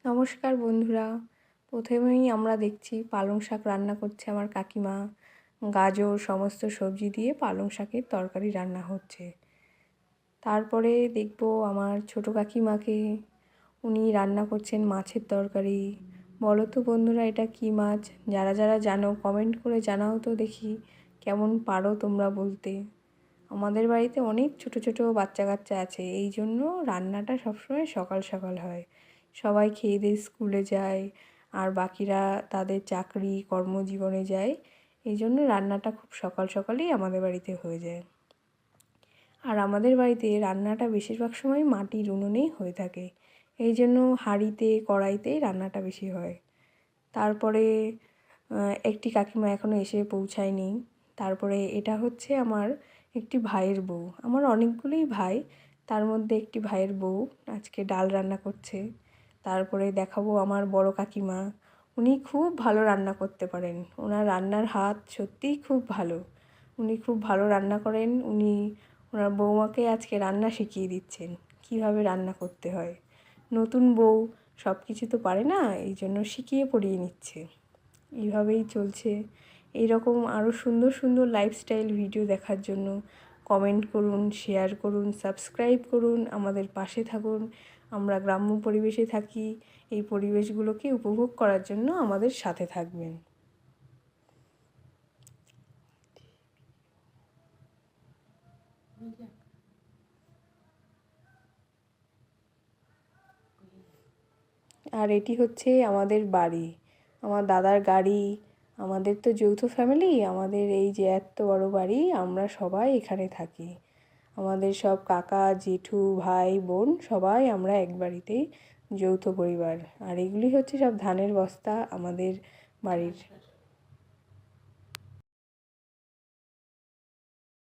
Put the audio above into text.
নমস্কার বন্ধুরা। প্রথমেই আমরা দেখছি পালং শাক রান্না করছে আমার কাকিমা। গাজর সমস্ত সবজি দিয়ে পালং শাকের তরকারি রান্না হচ্ছে। তারপরে দেখব আমার ছোটো কাকিমাকে, উনি রান্না করছেন মাছের তরকারি। বলো তো বন্ধুরা, এটা কী মাছ? যারা যারা জানো কমেন্ট করে জানাও তো দেখি, কেমন পারো তোমরা বলতে। আমাদের বাড়িতে অনেক ছোট ছোট বাচ্চা কাচ্চা আছে, এই জন্য রান্নাটা সবসময় সকাল সকাল হয়। সবাই খেয়ে দিয়ে স্কুলে যায়, আর বাকিরা তাদের চাকরি কর্মজীবনে যায়। এই জন্য রান্নাটা খুব সকাল সকালই আমাদের বাড়িতে হয়ে যায়। আর আমাদের বাড়িতে রান্নাটা বেশিরভাগ সময় মাটির উনুনেই হয়ে থাকে, এই জন্য হাঁড়িতে কড়াইতেই রান্নাটা বেশি হয়। তারপরে একটি কাকিমা এখনও এসে পৌঁছায়নি। তারপরে এটা হচ্ছে আমার একটি ভাইয়ের বউ। আমার অনেকগুলোই ভাই, তার মধ্যে একটি ভাইয়ের বউ আজকে ডাল রান্না করছে। তারপরে দেখাবো আমার বড় কাকিমা, উনি খুব ভালো রান্না করতে পারেন। ওনার রান্নার হাত সত্যিই খুব ভালো, উনি খুব ভালো রান্না করেন। উনি ওনার বৌমাকে আজকে রান্না শিখিয়ে দিচ্ছেন, কিভাবে রান্না করতে হয়। নতুন বউ সব কিছু তো পারে না, এই জন্য শিখিয়ে পড়িয়ে নিচ্ছে। এইভাবেই চলছে। এইরকম আরও সুন্দর সুন্দর লাইফস্টাইল ভিডিও দেখার জন্য কমেন্ট করুন, শেয়ার করুন, সাবস্ক্রাইব করুন, আমাদের পাশে থাকুন। আমরা গ্রাম্য পরিবেশে থাকি, এই পরিবেশগুলোকে উপভোগ করার জন্য আমাদের সাথে থাকবেন। আর এটি হচ্ছে আমাদের বাড়ি, আমার দাদার গাড়ি। আমাদের তো যৌথ ফ্যামিলি, আমাদের এই যে এত বড় বাড়ি, আমরা সবাই এখানে থাকি। আমাদের সব কাকা জেঠু ভাই বোন সবাই আমরা এক বাড়িতেই, যৌথ পরিবার। আর এগুলি হচ্ছে সব ধানের বস্তা আমাদের বাড়ির।